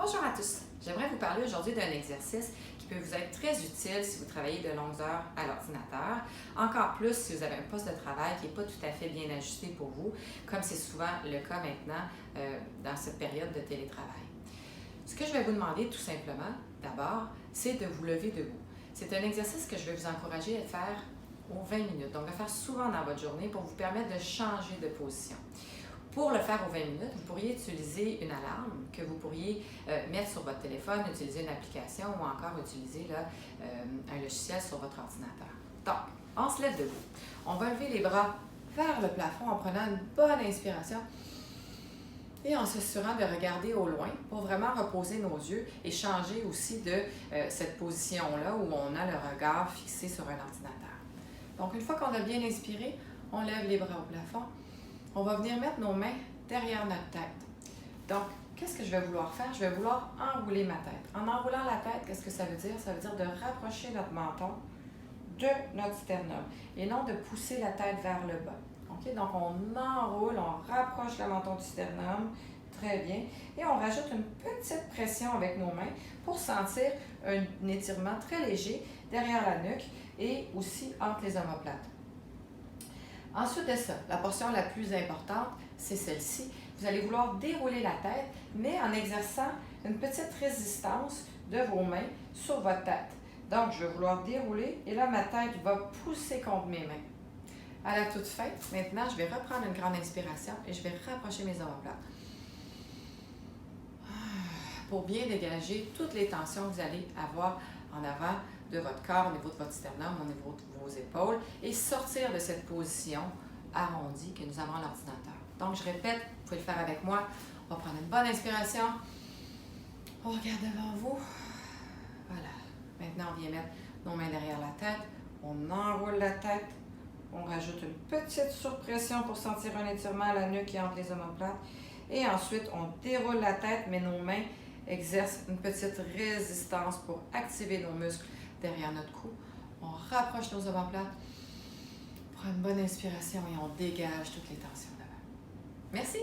Bonjour à tous, j'aimerais vous parler aujourd'hui d'un exercice qui peut vous être très utile si vous travaillez de longues heures à l'ordinateur, encore plus si vous avez un poste de travail qui n'est pas tout à fait bien ajusté pour vous, comme c'est souvent le cas maintenant dans cette période de télétravail. Ce que je vais vous demander tout simplement, d'abord, c'est de vous lever debout. C'est un exercice que je vais vous encourager à faire aux 20 minutes, donc à faire souvent dans votre journée pour vous permettre de changer de position. Pour le faire aux 20 minutes, vous pourriez utiliser une alarme que vous pourriez mettre sur votre téléphone, utiliser une application ou encore utiliser un logiciel sur votre ordinateur. Donc, on se lève debout. On va lever les bras vers le plafond en prenant une bonne inspiration et en s'assurant de regarder au loin pour vraiment reposer nos yeux et changer aussi de cette position-là où on a le regard fixé sur un ordinateur. Donc, une fois qu'on a bien inspiré, on lève les bras au plafond. On va venir mettre nos mains derrière notre tête. Donc, qu'est-ce que je vais vouloir faire? Je vais vouloir enrouler ma tête. En enroulant la tête, qu'est-ce que ça veut dire? Ça veut dire de rapprocher notre menton de notre sternum et non de pousser la tête vers le bas. Okay? Donc, on enroule, on rapproche le menton du sternum, très bien, et on rajoute une petite pression avec nos mains pour sentir un étirement très léger derrière la nuque et aussi entre les omoplates. Ensuite de ça, la portion la plus importante, c'est celle-ci. Vous allez vouloir dérouler la tête, mais en exerçant une petite résistance de vos mains sur votre tête. Donc, je vais vouloir dérouler et là, ma tête va pousser contre mes mains. À la toute fin, maintenant, je vais reprendre une grande inspiration et je vais rapprocher mes omoplates pour bien dégager toutes les tensions que vous allez avoir en avant de votre corps, au niveau de votre sternum, au niveau de vos épaules et sortir de cette position arrondie que nous avons à l'ordinateur. Donc, je répète, vous pouvez le faire avec moi. On va prendre une bonne inspiration. On regarde devant vous. Voilà. Maintenant, on vient mettre nos mains derrière la tête. On enroule la tête. On rajoute une petite surpression pour sentir un étirement à la nuque et entre les omoplates. Et ensuite, on déroule la tête, mais nos mains exercent une petite résistance pour activer nos muscles derrière notre cou. On rapproche nos omoplates, on prend une bonne inspiration et on dégage toutes les tensions devant. Merci!